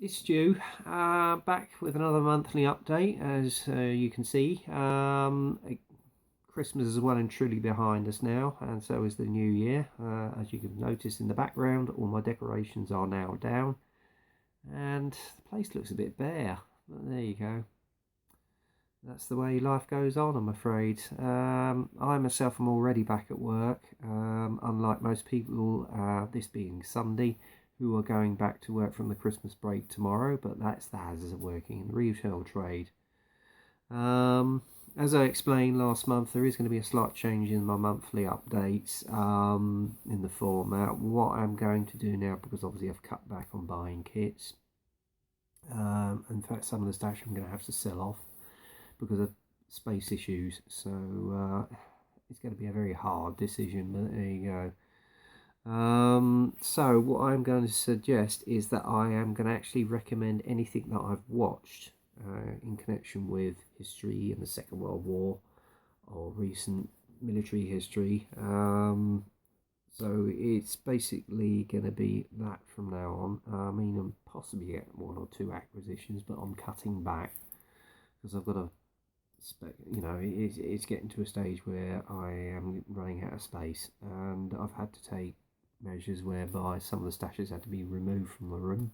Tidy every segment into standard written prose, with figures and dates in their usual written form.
It's Stu, back with another monthly update. As you can see, Christmas is well and truly behind us now, and so is the new year. As you can notice in the background, all my decorations are now down, and the place looks a bit bare. But there you go. That's the way life goes on, I'm afraid. I myself am already back at work. Unlike most people, this being Sunday, who are going back to work from the Christmas break tomorrow, but that's the hazards of working in the retail trade. As I explained last month, there is going to be a slight change in my monthly updates in the format. What I'm going to do now, because obviously I've cut back on buying kits, in fact some of the stash I'm going to have to sell off because of space issues, so it's going to be a very hard decision, but there you go. So what I'm going to suggest is that I am going to actually recommend anything that I've watched in connection with history and the Second World War or recent military history. So it's basically going to be that from now on. I mean, I'm possibly get one or two acquisitions, but I'm cutting back because I've got a it's getting to a stage where I am running out of space, and I've had to take measures whereby some of the stashes had to be removed from the room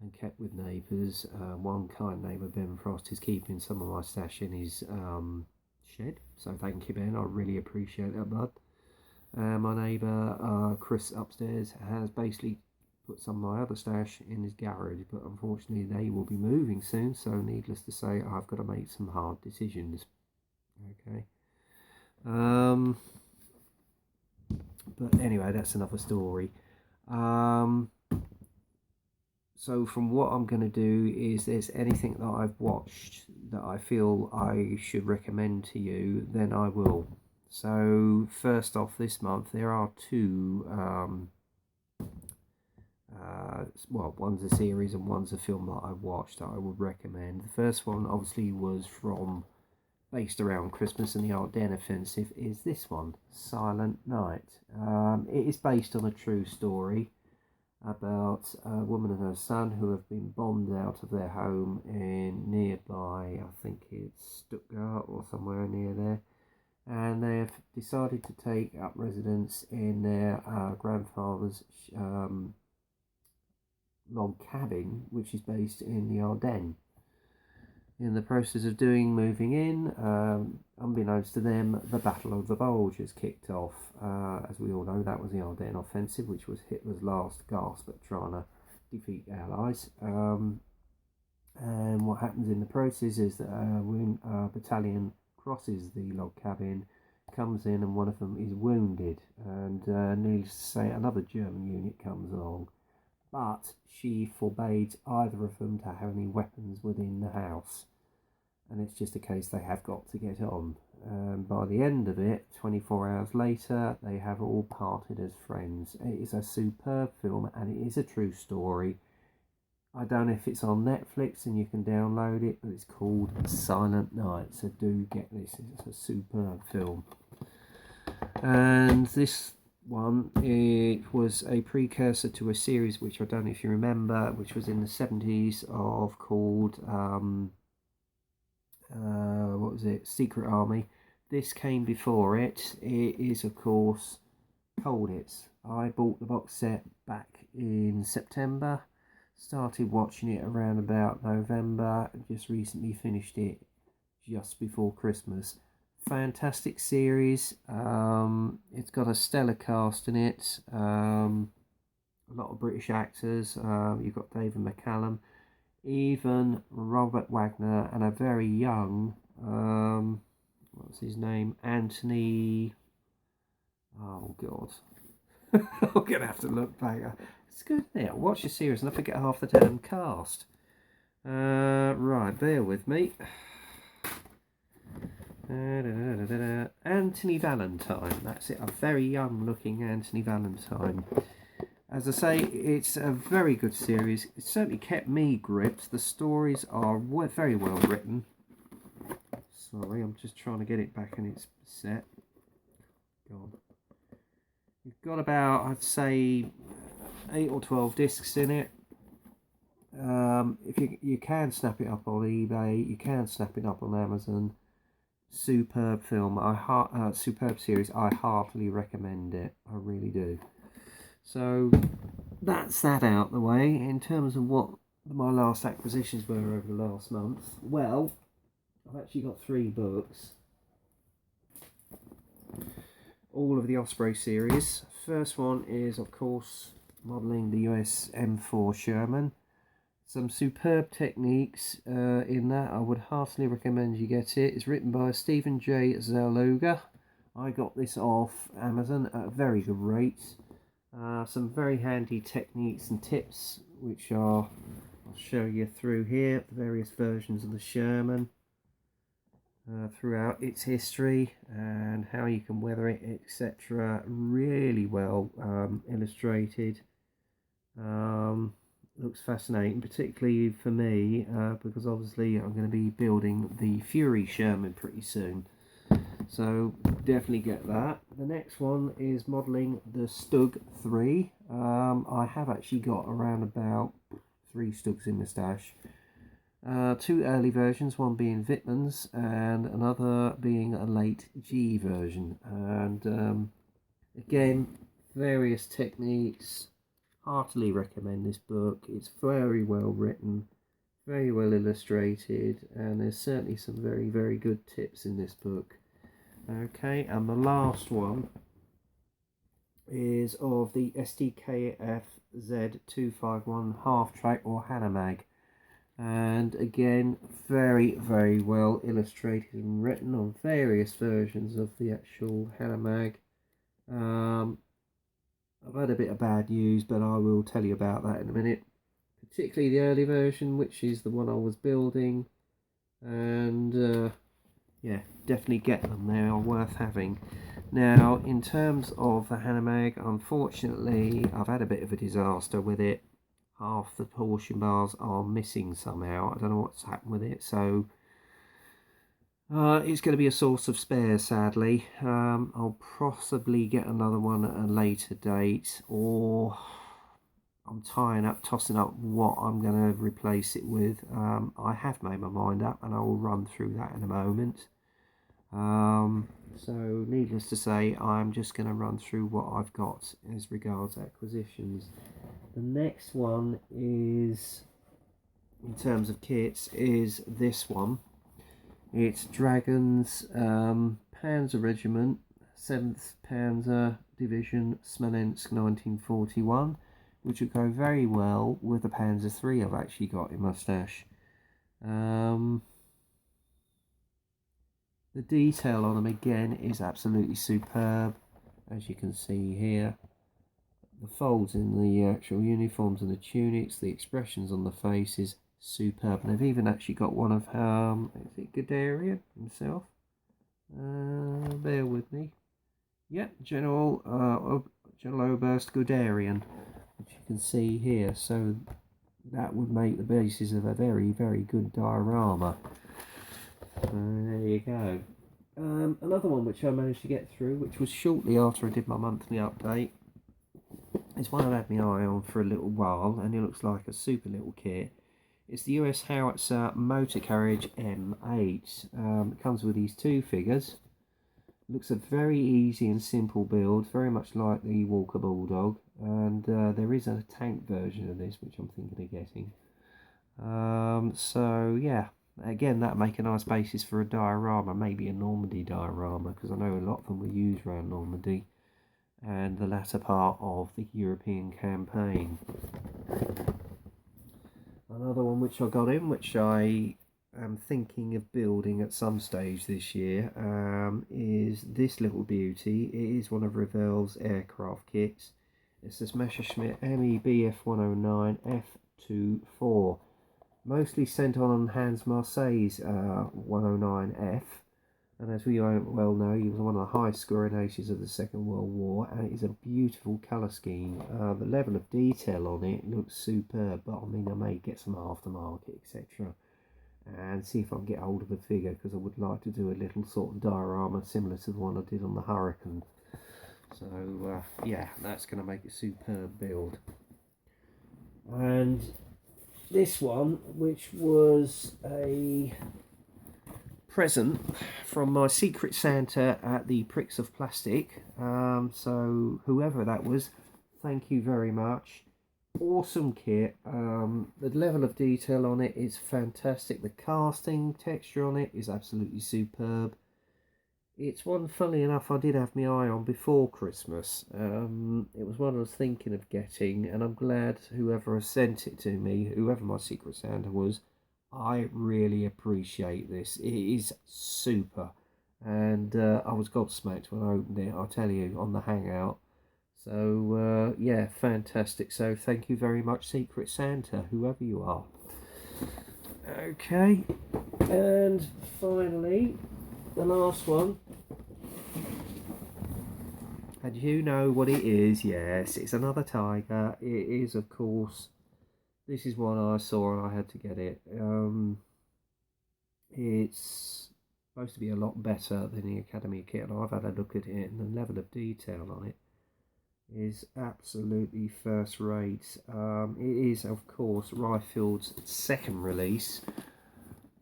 and kept with neighbours. One kind neighbour, Ben Frost, is keeping some of my stash in his shed, so thank you, Ben, I really appreciate that, bud. My neighbour Chris upstairs has basically put some of my other stash in his garage, but unfortunately they will be moving soon, so needless to say I've got to make some hard decisions. Okay. But anyway, that's another story. So from what I'm going to do is, there's anything that I've watched that I feel I should recommend to you, then I will. So first off, this month there are two well, one's a series and one's a film that I watched that I would recommend. The first one obviously was based around Christmas and the Ardennes Offensive, is this one, Silent Night. It is based on a true story about a woman and her son who have been bombed out of their home in nearby, I think it's Stuttgart or somewhere near there, and they have decided to take up residence in their grandfather's log cabin, which is based in the Ardennes. In the process of moving in, unbeknownst to them, the Battle of the Bulge has kicked off. As we all know, that was the Ardennes Offensive, which was Hitler's last gasp at trying to defeat the Allies. And what happens in the process is that a battalion crosses the log cabin, comes in, and one of them is wounded. And needless to say, another German unit comes along, but she forbade either of them to have any weapons within the house, and it's just a case they have got to get on. By the end of it, 24 hours later, they have all parted as friends. It is a superb film, and it is a true story. I don't know if it's on Netflix and you can download it, but it's called Silent Night, so do get this. It's a superb film. And this one, it was a precursor to a series which I don't know if you remember, which was in the 70s, of called what was it, Secret Army. This came before it. It is of course Colditz. I bought the box set back in September, started watching it around about November, and just recently finished it just before Christmas. Fantastic series. It's got a stellar cast in it. A lot of British actors. You've got David McCallum, even Robert Wagner, and a very young, what's his name? Anthony. Oh God, I'm gonna have to look back. It's good, isn't it? I watch the series and I forget half the damn cast. Right, bear with me. Anthony Valentine, that's it, a very young looking Anthony Valentine. As I say, it's a very good series. It certainly kept me gripped. The stories are very well written. Sorry, I'm just trying to get it back in its set. God. You've got about, I'd say, 8 or 12 discs in it. if you can snap it up on eBay, you can snap it up on Amazon. Superb film. Superb series. I heartily recommend it. I really do. So that's that out the way. In terms of what my last acquisitions were over the last month, well, I've actually got 3 books. All of the Osprey series. First one is, of course, modelling the US M4 Sherman. Some superb techniques in that. I would heartily recommend you get it. It's written by Stephen J. Zaloga. I got this off Amazon at a very good rate. Some very handy techniques and tips, which I'll show you through here. The various versions of the Sherman throughout its history and how you can weather it, etc. Really well illustrated. Looks fascinating, particularly for me, because obviously I'm going to be building the Fury Sherman pretty soon. So definitely get that. The next one is modelling the Stug 3. I have actually got around about 3 Stugs in my stash. 2 early versions, one being Wittmann's and another being a late G version. And again, various techniques. Heartily recommend this book. It's very well written, very well illustrated, and there's certainly some very, very good tips in this book. Okay, and the last one is of the STKF Z251 half track or Hanamag. And again, very, very well illustrated and written on various versions of the actual Hanamag. I've had a bit of bad news, but I will tell you about that in a minute. Particularly the early version, which is the one I was building. And yeah, definitely get them. They are worth having. Now, in terms of the Hanamag, unfortunately, I've had a bit of a disaster with it. Half the portion bars are missing somehow. I don't know what's happened with it, so it's going to be a source of spares, sadly. I'll possibly get another one at a later date, or I'm tossing up what I'm going to replace it with. I have made my mind up, and I will run through that in a moment. So needless to say, I'm just going to run through what I've got as regards acquisitions. The next one is, in terms of kits, is this one. It's Dragon's Panzer Regiment, 7th Panzer Division, Smolensk 1941, which would go very well with the Panzer III I've actually got in my stash. The detail on them again is absolutely superb, as you can see here. The folds in the actual uniforms and the tunics, the expressions on the faces, superb. And they've even actually got one of is it Guderian himself? Bear with me. Yeah, General Oberst Guderian, which you can see here. So that would make the basis of a very, very good diorama. There you go. Another one which I managed to get through, which was shortly after I did my monthly update. It's one I've had my eye on for a little while, and it looks like a super little kit. It's the US Howitzer Motor Carriage M8. It comes with these 2 figures. It looks a very easy and simple build, very much like the Walker Bulldog. And there is a tank version of this, which I'm thinking of getting. So yeah, again, that'll make a nice basis for a diorama, maybe a Normandy diorama, because I know a lot of them were used around Normandy and the latter part of the European campaign. Another one which I got in, which I am thinking of building at some stage this year, is this little beauty. It is one of Revel's aircraft kits. It's this Messerschmitt MEBF 109 F24, mostly sent on Hans Marseille's 109F. And as we well know, he was one of the highest scoring aces of the Second World War, and it is a beautiful colour scheme. The level of detail on it looks superb, but I mean, I may get some aftermarket, etc. and see if I can get hold of a figure, because I would like to do a little sort of diorama similar to the one I did on the Hurricane. So yeah, that's going to make a superb build. And this one, which was a present from my Secret Santa at the Pricks of Plastic. So whoever that was, thank you very much. Awesome kit. The level of detail on it is fantastic. The casting texture on it is absolutely superb. It's one, funnily enough, I did have my eye on before Christmas. It was one I was thinking of getting, and I'm glad whoever has sent it to me, whoever my Secret Santa was, I really appreciate this. It is super. And I was gobsmacked when I opened it, I'll tell you, on the Hangout. So, yeah, fantastic. So, thank you very much, Secret Santa, whoever you are. Okay, and finally, the last one. And you know what it is, yes, it's another tiger. It is, of course, this is one I saw and I had to get it. It's supposed to be a lot better than the Academy kit, and I've had a look at it, and the level of detail on it is absolutely first rate. It is, of course, Ryfield's second release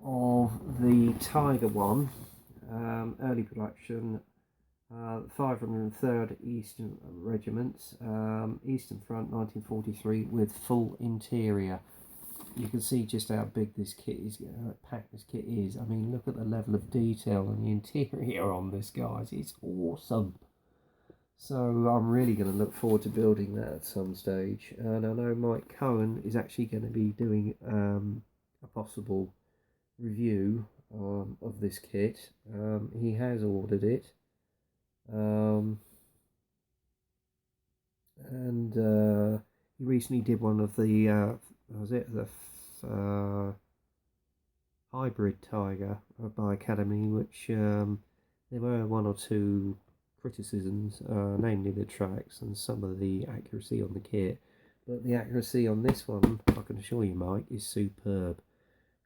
of the Tiger one, early production, 503rd Eastern Regiment, Eastern Front, 1943, with full interior. You can see just how big this kit is, packed this kit is. I mean, look at the level of detail on the interior on this, guys. It's awesome. So I'm really going to look forward to building that at some stage. And I know Mike Cohen is actually going to be doing a possible review of this kit. He has ordered it. And he recently did one of the hybrid tiger by Academy, which there were one or two criticisms, namely the tracks and some of the accuracy on the kit, but the accuracy on this one, I can assure you, Mike, is superb.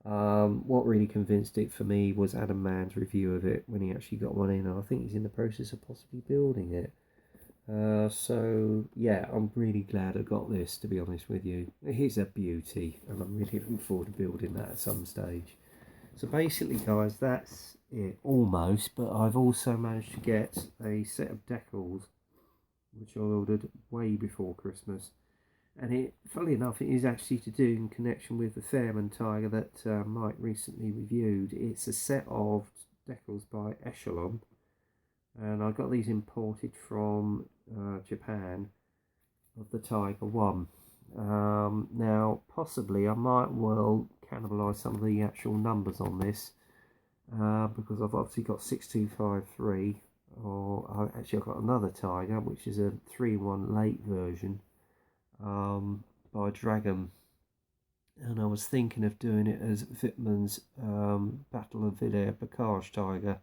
What really convinced it for me was Adam Mann's review of it when he actually got one in, and I think he's in the process of possibly building it. So yeah, I'm really glad I got this, to be honest with you. It is a beauty, and I'm really looking forward to building that at some stage. So basically, guys, that's it, almost, but I've also managed to get a set of decals, which I ordered way before Christmas. And it, funnily enough, it is actually to do in connection with the Fairman Tiger that Mike recently reviewed. It's a set of decals by Echelon, and I got these imported from Japan, of the Tiger 1. Now, possibly I might well cannibalise some of the actual numbers on this, because I've obviously got 6253, or actually I've got another Tiger, which is a 3-1 late version, by Dragon, and I was thinking of doing it as Wittmann's Battle of Villers Bocage Tiger,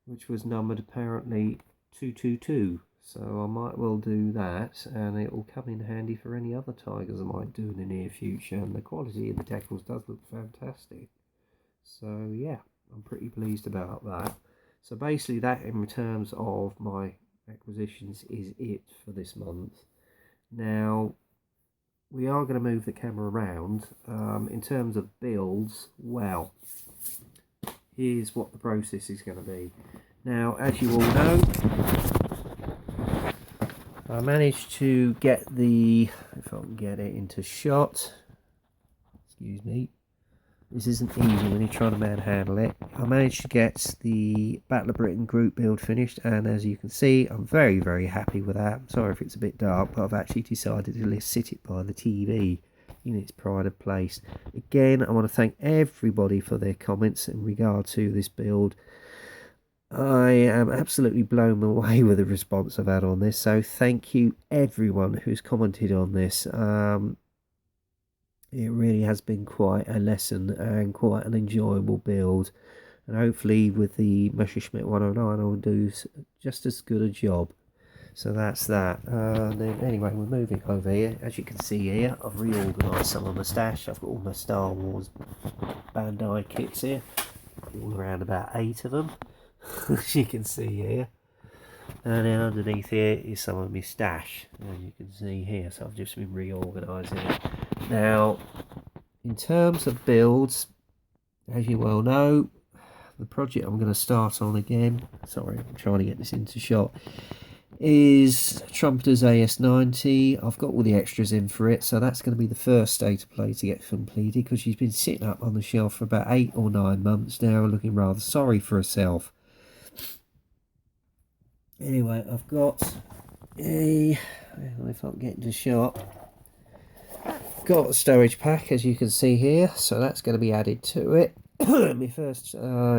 which was numbered apparently 222, so I might well do that, and it will come in handy for any other tigers I might do in the near future. And the quality of the decals does look fantastic, so yeah, I'm pretty pleased about that. So basically that, in terms of my acquisitions, is it for this month. Now, we are going to move the camera around. In terms of builds, well, here's what the process is going to be. Now, as you all know, I managed to get the, if I can get it into shot, excuse me, this isn't easy when you're trying to manhandle it. I managed to get the Battle of Britain group build finished, and as you can see, I'm very, very happy with that. I'm sorry if it's a bit dark, but I've actually decided to sit it by the TV in its pride of place. Again, I want to thank everybody for their comments in regard to this build. I am absolutely blown away with the response I've had on this, so thank you everyone who's commented on this. It really has been quite a lesson and quite an enjoyable build, and hopefully with the Messerschmitt 109 I'll do just as good a job. So that's that. Then anyway, we're moving over here. As you can see here, I've reorganised some of my stash. I've got all my Star Wars Bandai kits here, all around about 8 of them, as you can see here. And then underneath here is some of my stash, as you can see here. So I've just been reorganising it. Now, in terms of builds, as you well know, the project I'm going to start on again, sorry, I'm trying to get this into shot, is Trumpeter's AS90. I've got all the extras in for it, so that's going to be the first state of play to get completed, because she's been sitting up on the shelf for about 8 or 9 months now, looking rather sorry for herself. Anyway, I've got a, if I can get into shot, got a storage pack, as you can see here, so that's going to be added to it. My first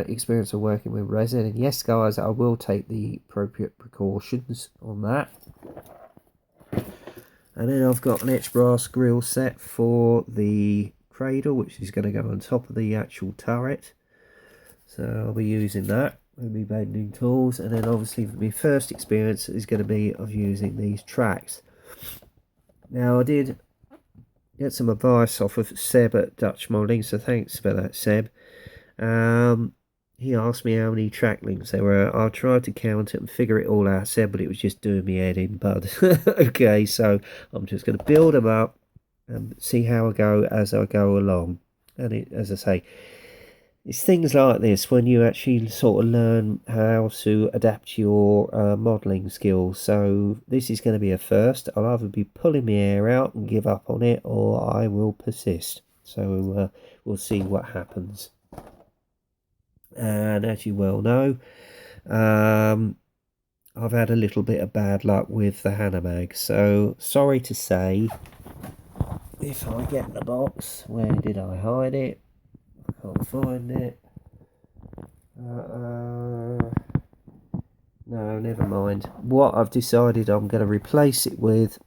experience of working with resin, and yes guys, I will take the appropriate precautions on that. And then I've got an etch brass grill set for the cradle, which is going to go on top of the actual turret, so I'll be using that with my bending tools. And then obviously my first experience is going to be of using these tracks. Now I did get some advice off of Seb at Dutch Modelling, so thanks for that, Seb. He asked me how many track links there were. I tried to count it and figure it all out, Seb, but it was just doing me head in, bud. Okay, so I'm just going to build them up and see how I go as I go along. And as I say, it's things like this when you actually sort of learn how to adapt your modelling skills. So this is going to be a first. I'll either be pulling my hair out and give up on it, or I will persist. So we'll see what happens. And as you well know, I've had a little bit of bad luck with the Hanamag. So sorry to say, if I get the box, where did I hide it? I can't find it. No, never mind. What I've decided I'm going to replace it with,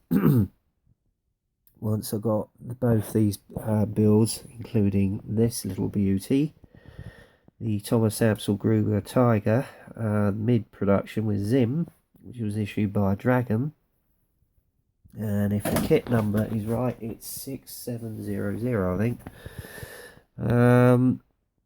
once I've got both these builds, including this little beauty, the Thomas Amsel Gruger Tiger mid-production with Zim, which was issued by Dragon. And if the kit number is right, it's 6700, I think.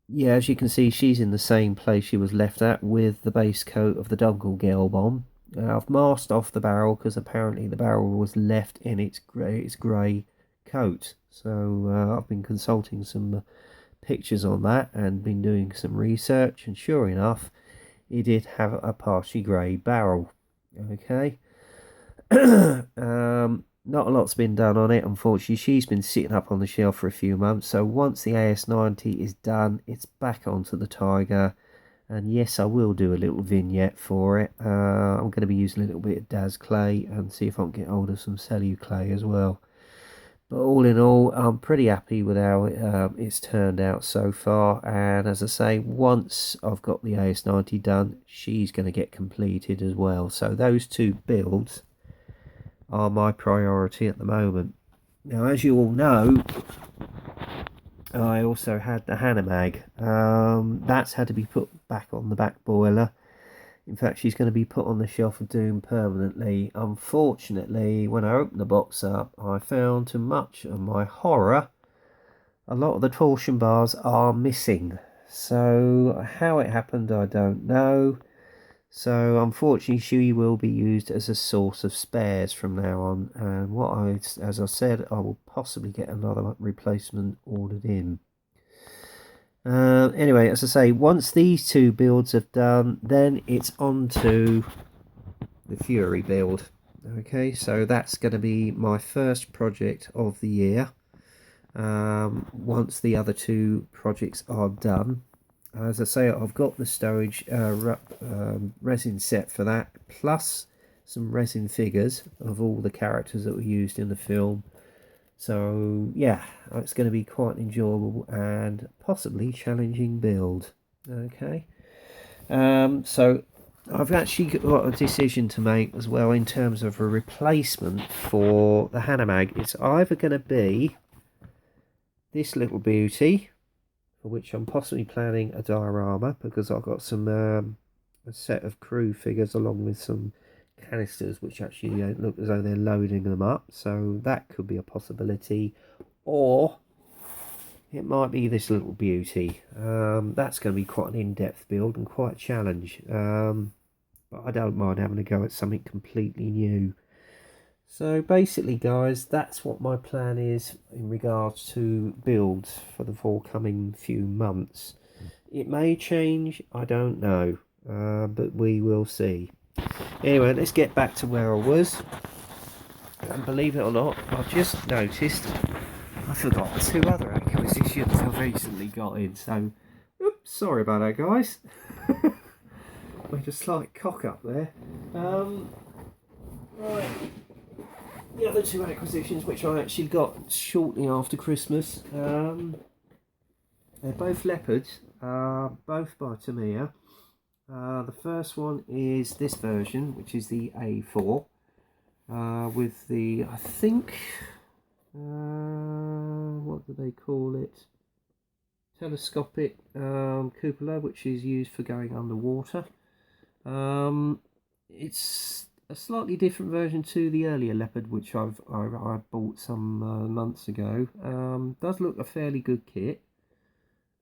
Yeah, as you can see, she's in the same place she was left at, with the base coat of the Dungle Gelb on. I've masked off the barrel because apparently the barrel was left in its grey coat. So I've been consulting some pictures on that and been doing some research, and sure enough, it did have a partially grey barrel. Okay. Not a lot's been done on it, unfortunately. She's been sitting up on the shelf for a few months, so once the AS90 is done, it's back onto the Tiger. And yes, I will do a little vignette for it. I'm going to be using a little bit of Daz clay and see if I can get hold of some Cellu clay as well. But all in all, I'm pretty happy with how it's turned out so far. And as I say, once I've got the AS90 done, she's going to get completed as well. So those two builds are my priority at the moment. Now, as you all know, I also had the Hanamag. That's had to be put back on the back boiler. In fact, she's going to be put on the shelf of doom permanently. Unfortunately, when I opened the box up, I found, to much of my horror, a lot of the torsion bars are missing. So how it happened, I don't know. So unfortunately, she will be used as a source of spares from now on. And as I said, I will possibly get another replacement ordered in. Anyway, as I say, once these two builds have done, then it's on to the Fury build. Okay, so that's going to be my first project of the year. Once the other two projects are done, as I say, I've got the storage resin set for that, plus some resin figures of all the characters that were used in the film. So yeah, it's going to be quite an enjoyable and possibly challenging build. Okay, so I've actually got a decision to make as well in terms of a replacement for the Hanamag. It's either going to be this little beauty, for which I'm possibly planning a diorama, because I've got some a set of crew figures along with some canisters which actually look as though they're loading them up, so that could be a possibility. Or it might be this little beauty. That's going to be quite an in-depth build and quite a challenge, but I don't mind having a go at something completely new. So basically guys, that's what my plan is in regards to builds for the forthcoming few months. It may change, I don't know, but we will see. Anyway, let's get back to where I was. And believe it or not, I've just noticed I forgot 2 other acquisitions I've recently got in. So, oops, sorry about that guys. Made a slight cock up there. Right. The other 2 acquisitions which I actually got shortly after Christmas, they're both leopards, both by Tamiya. The first one is this version, which is the A4, with the, I think, what do they call it? Telescopic cupola, which is used for going underwater. It's a slightly different version to the earlier Leopard, which I bought some months ago. Does look a fairly good kit.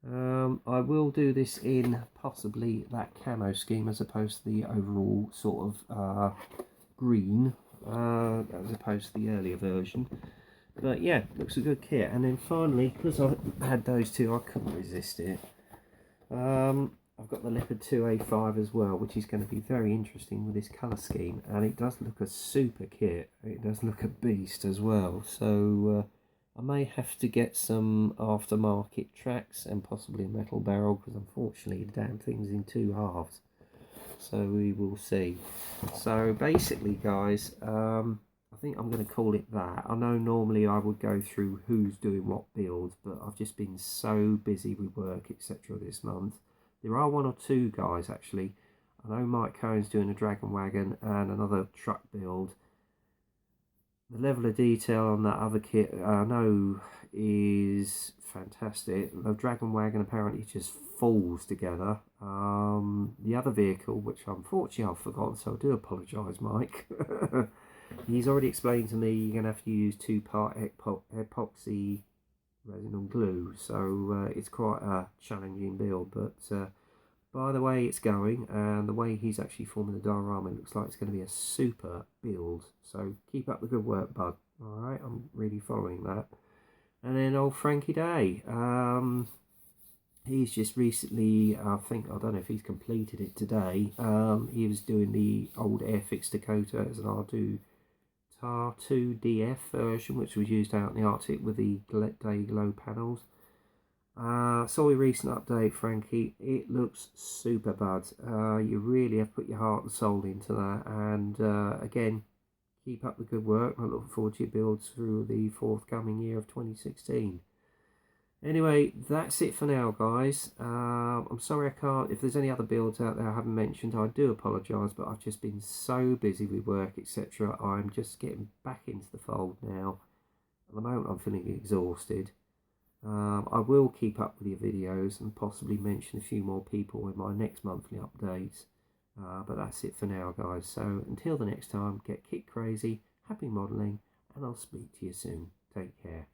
I will do this in possibly that camo scheme as opposed to the overall sort of green, as opposed to the earlier version. But yeah, looks a good kit. And then finally, because I had those 2, I couldn't resist it. I've got the Leopard 2A5 as well, which is going to be very interesting with this colour scheme, and it does look a super kit. It does look a beast as well, so I may have to get some aftermarket tracks and possibly a metal barrel, because unfortunately the damn thing's in 2 halves, so we will see. So basically guys, I think I'm going to call it that. I know normally I would go through who's doing what builds, but I've just been so busy with work etc this month. There are 1 or 2 guys actually. I know Mike Cohen's doing a Dragon Wagon and another truck build. The level of detail on that other kit I know is fantastic. The Dragon Wagon apparently just falls together. The other vehicle, which unfortunately I've forgotten, so I do apologise Mike. He's already explained to me you're going to have to use 2-part epoxy resin and glue, so it's quite a challenging build, but by the way it's going and the way he's actually forming the diorama, it looks like it's going to be a super build, so keep up the good work bud. Alright, I'm really following that. And then old Frankie Day, he's just recently, I don't know if he's completed it today, he was doing the old Airfix Dakota as an R2DF version, which was used out in the Arctic with the day glow panels. Saw your recent update, Frankie. It looks super bud. You really have put your heart and soul into that, and again, keep up the good work. I look forward to your builds through the forthcoming year of 2016. Anyway, that's it for now, guys. I'm sorry I can't, if there's any other builds out there I haven't mentioned, I do apologise, but I've just been so busy with work, etc. I'm just getting back into the fold now. At the moment, I'm feeling exhausted. I will keep up with your videos and possibly mention a few more people in my next monthly updates. But that's it for now, guys. So until the next time, get kit crazy, happy modelling, and I'll speak to you soon. Take care.